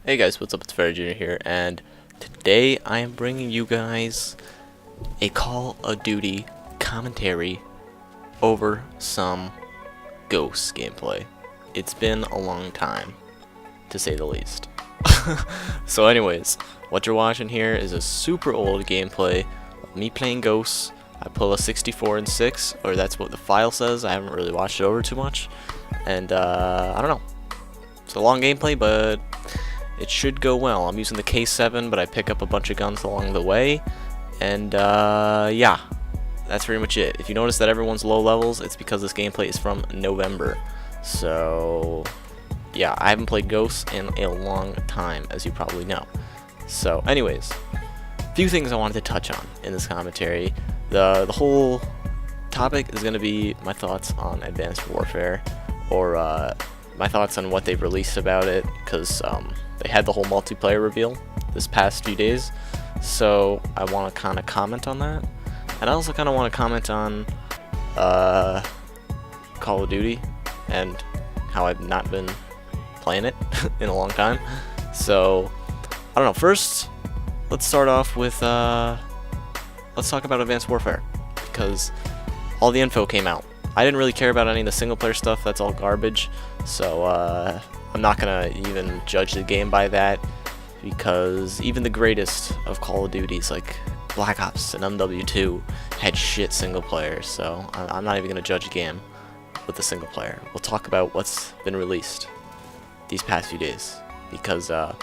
Hey guys, what's up? It's Freddy Jr. here, and today I am bringing you guys a Call of Duty commentary over some Ghosts gameplay. It's been a long time, to say the least. So anyways, what you're watching here is a super old gameplay of me playing Ghosts. I pull a 64 and 6, or that's what the file says. I haven't really watched it over too much, and I don't know. It's a long gameplay, but it should go well. I'm using the K7, but I pick up a bunch of guns along the way. And, yeah. That's pretty much it. If you notice that everyone's low levels, it's because this gameplay is from November. So, yeah, I haven't played Ghosts in a long time, as you probably know. So, anyways, a few things I wanted to touch on in this commentary. The whole topic is going to be my thoughts on Advanced Warfare, or, my thoughts on what they've released about it, because, they had the whole multiplayer reveal this past few days, so I want to kind of comment on that. And I also kind of want to comment on Call of Duty and how I've not been playing it in a long time. So, I don't know. First, let's start off with, let's talk about Advanced Warfare, because all the info came out. I didn't really care about any of the single player stuff, that's all garbage, so I'm not gonna even judge the game by that, because even the greatest of Call of Duties like Black Ops and MW2 had shit single player, so I'm not even gonna judge a game with the single player. We'll talk about what's been released these past few days, because I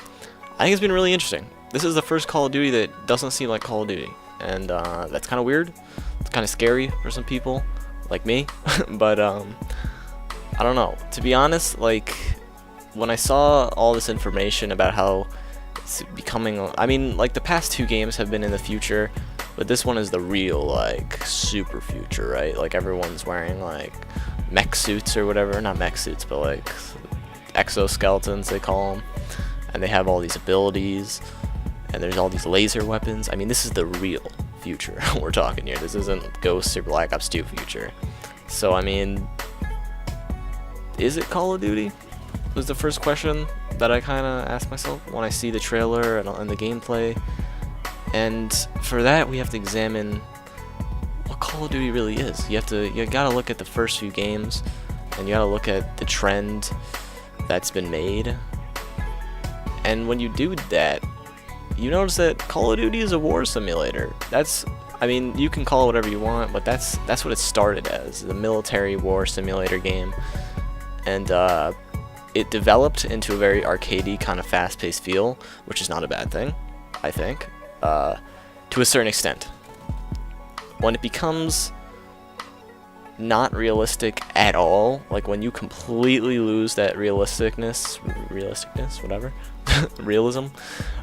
think it's been really interesting. This is the first Call of Duty that doesn't seem like Call of Duty, and that's kind of weird. It's kind of scary for some people like me, but I don't know. To be honest, like, when I saw all this information about how it's becoming, I mean, like, the past two games have been in the future, but this one is the real, like, super future, right? Like, everyone's wearing, like, mech suits or whatever. Not mech suits, but, like, exoskeletons, they call them. And they have all these abilities, and there's all these laser weapons. I mean, this is the real future we're talking here. This isn't Ghosts or Black Ops 2 future. So, I mean, is it Call of Duty? Was the first question that I kind of asked myself when I see the trailer and the gameplay. And for that, we have to examine what Call of Duty really is. You gotta look at the first few games, and you gotta look at the trend that's been made. And when you do that, you notice that Call of Duty is a war simulator. I mean, you can call it whatever you want, but that's what it started as, the military war simulator game. And it developed into a very arcadey, kind of fast-paced feel, which is not a bad thing, I think, to a certain extent. When it becomes not realistic at all, like when you completely lose that realisticness, whatever, realism,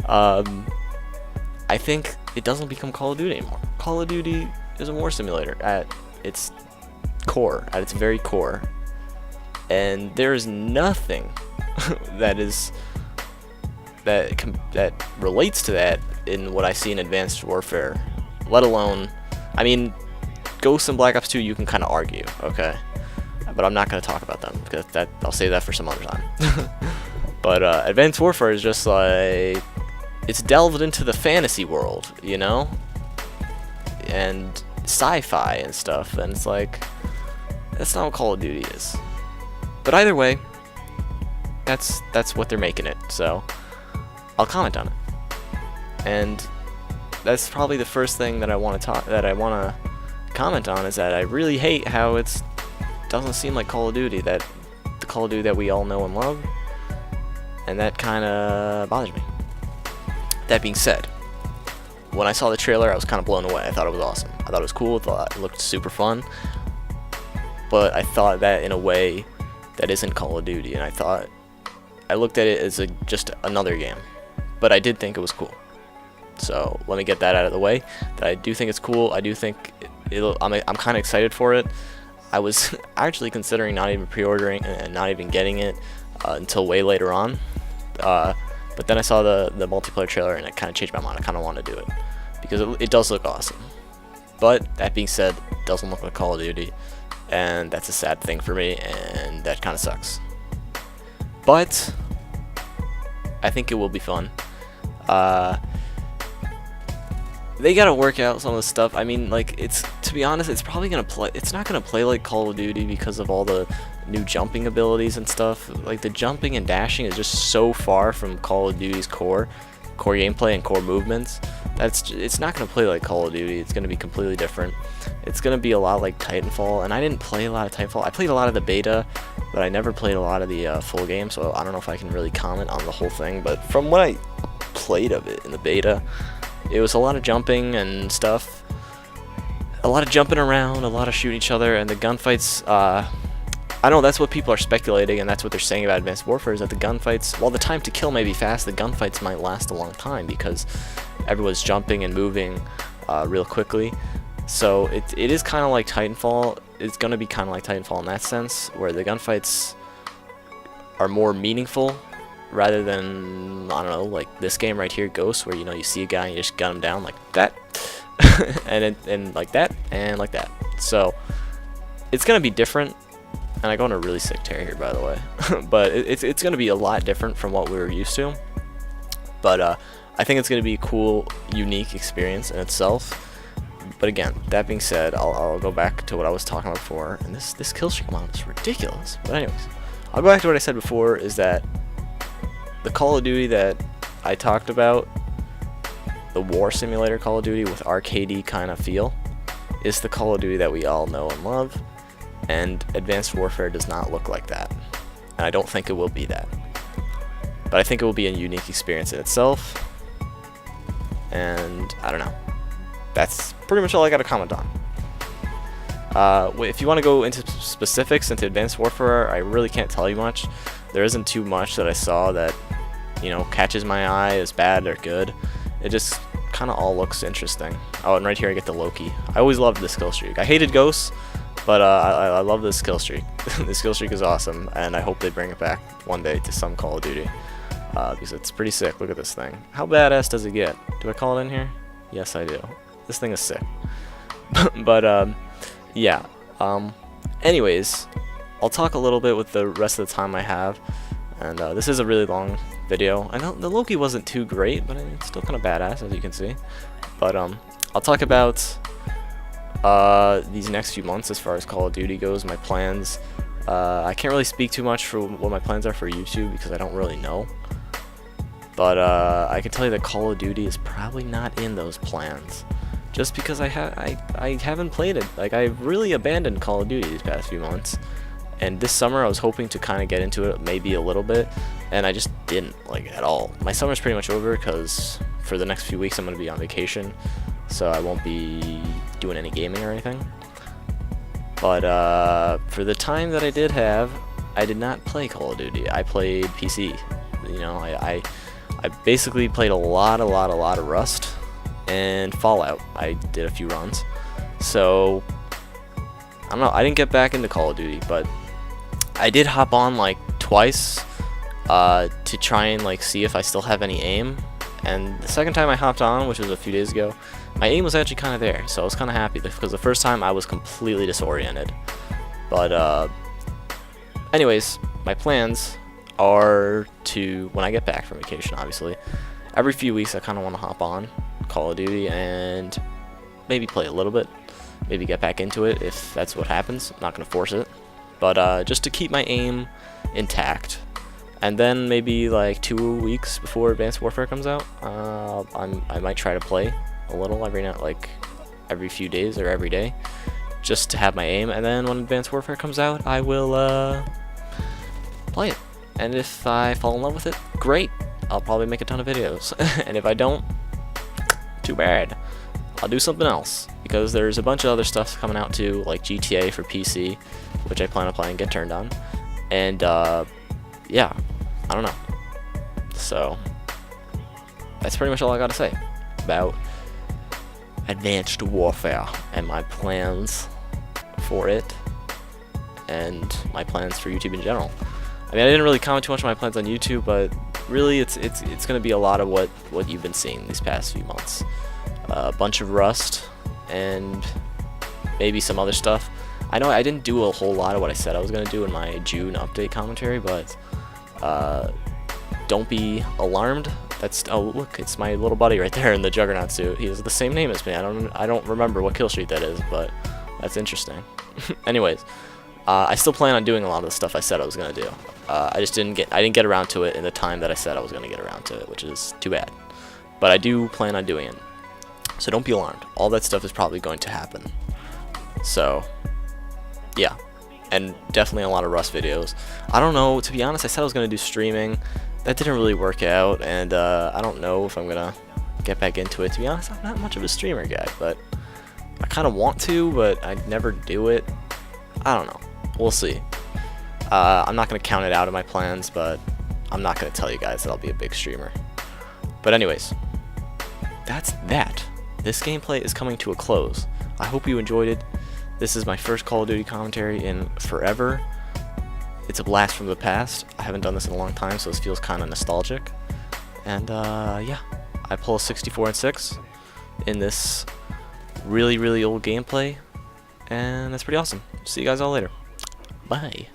I think it doesn't become Call of Duty anymore. Call of Duty is a war simulator at its core, at its very core. And there is nothing that relates to that in what I see in Advanced Warfare, let alone, I mean, Ghosts and Black Ops 2 you can kind of argue, okay, but I'm not going to talk about them, because I'll save that for some other time. But Advanced Warfare is just like, it's delved into the fantasy world, you know, and sci-fi and stuff, and it's like, that's not what Call of Duty is. But either way, that's what they're making it, so I'll comment on it. And that's probably the first thing that I want to comment on, is that I really hate how it doesn't seem like Call of Duty, the Call of Duty that we all know and love, and that kind of bothers me. That being said, when I saw the trailer, I was kind of blown away. I thought it was awesome. I thought it was cool. I thought it looked super fun. But I thought that in a way that isn't Call of Duty, and I looked at it as just another game. But I did think it was cool. So let me get that out of the way. That I do think it's cool. I do think I'm kind of excited for it. I was actually considering not even pre-ordering and not even getting it until way later on. But then I saw the multiplayer trailer, and it kind of changed my mind. I kind of want to do it because it does look awesome. But that being said, it doesn't look like Call of Duty, and that's a sad thing for me, and that kind of sucks. But I think it will be fun. They gotta work out some of the stuff. I mean, like, to be honest, it's probably gonna play. It's not gonna play like Call of Duty because of all the new jumping abilities and stuff. Like, the jumping and dashing is just so far from Call of Duty's core gameplay and core movements. It's not gonna play like Call of Duty. It's gonna be completely different. It's gonna be a lot like Titanfall, and I didn't play a lot of Titanfall. I played a lot of the beta, but I never played a lot of the full game, so I don't know if I can really comment on the whole thing. But from what I played of it in the beta, it was a lot of jumping and stuff, a lot of jumping around, a lot of shooting each other, and the gunfights, I know that's what people are speculating, and that's what they're saying about Advanced Warfare, is that the gunfights, while the time to kill may be fast, the gunfights might last a long time, because everyone's jumping and moving real quickly. So it is kind of like Titanfall. It's going to be kind of like Titanfall in that sense, where the gunfights are more meaningful, rather than, I don't know, like this game right here, Ghost, where, you know, you see a guy and you just gun him down like that, and like that, and like that. So it's gonna be different, and I go on a really sick tear here, by the way. But it's gonna be a lot different from what we were used to. But I think it's gonna be a cool, unique experience in itself. But again, that being said, I'll go back to what I was talking about before, and this kill streak amount is ridiculous. But anyways, I'll go back to what I said before, is that the Call of Duty that I talked about, the War Simulator Call of Duty with arcadey kind of feel, is the Call of Duty that we all know and love, and Advanced Warfare does not look like that. And I don't think it will be that. But I think it will be a unique experience in itself, and I don't know. That's pretty much all I got to comment on. If you want to go into specifics into Advanced Warfare, I really can't tell you much. There isn't too much that I saw that, you know, catches my eye as bad or good. It just kind of all looks interesting. Oh, and right here I get the Loki. I always loved this kill streak. I hated Ghosts, but I love this kill streak. This kill streak is awesome, and I hope they bring it back one day to some Call of Duty, because it's pretty sick. Look at this thing. How badass does it get? Do I call it in here? Yes, I do. This thing is sick. But yeah. Anyways, I'll talk a little bit with the rest of the time I have, and this is a really long video. I know the Loki wasn't too great, but it's still kind of badass, as you can see. But I'll talk about these next few months as far as Call of Duty goes, my plans. I can't really speak too much for what my plans are for YouTube, because I don't really know. But I can tell you that Call of Duty is probably not in those plans, just because I haven't played it. Like, I really abandoned Call of Duty these past few months. And this summer I was hoping to kind of get into it maybe a little bit, and I just didn't, like, at all. My summer's pretty much over, because for the next few weeks I'm going to be on vacation, so I won't be doing any gaming or anything. But for the time that I did have, I did not play Call of Duty. I played PC. You know, I basically played a lot of Rust and Fallout. I did a few runs. So I don't know, I didn't get back into Call of Duty, but I did hop on like twice to try and like see if I still have any aim. And the second time I hopped on, which was a few days ago, my aim was actually kind of there, so I was kind of happy, because the first time I was completely disoriented. But anyways, my plans are to, when I get back from vacation, obviously, every few weeks I kind of want to hop on Call of Duty and maybe play a little bit, maybe get back into it if that's what happens. I'm not going to force it, but just to keep my aim intact. And then maybe like 2 weeks before Advanced Warfare comes out, I might try to play a little every few days or every day, just to have my aim. And then when Advanced Warfare comes out, I will play it. And if I fall in love with it, great. I'll probably make a ton of videos. And if I don't, too bad. I'll do something else, because there's a bunch of other stuff coming out too, like GTA for PC, which I plan on playing, get turned on. And yeah, I don't know. So that's pretty much all I gotta say about Advanced Warfare and my plans for it, and my plans for YouTube in general. I mean, I didn't really comment too much on my plans on YouTube, but really it's gonna be a lot of what you've been seeing these past few months. A bunch of Rust and maybe some other stuff. I know I didn't do a whole lot of what I said I was gonna do in my June update commentary, but don't be alarmed. That's, oh look, it's my little buddy right there in the Juggernaut suit. He has the same name as me. I don't remember what kill streak that is, but that's interesting. Anyways, I still plan on doing a lot of the stuff I said I was gonna do. I didn't get around to it in the time that I said I was gonna get around to it, which is too bad. But I do plan on doing it. So don't be alarmed. All that stuff is probably going to happen. So, yeah. And definitely a lot of Rust videos. I don't know, to be honest, I said I was going to do streaming. That didn't really work out, and I don't know if I'm going to get back into it. To be honest, I'm not much of a streamer guy, but I kind of want to, but I never do it. I don't know. We'll see. I'm not going to count it out of my plans, but I'm not going to tell you guys that I'll be a big streamer. But anyways, that's that. This gameplay is coming to a close. I hope you enjoyed it. This is my first Call of Duty commentary in forever. It's a blast from the past. I haven't done this in a long time, so this feels kind of nostalgic. And yeah, I pull a 64-6 in this really, really old gameplay, and that's pretty awesome. See you guys all later. Bye.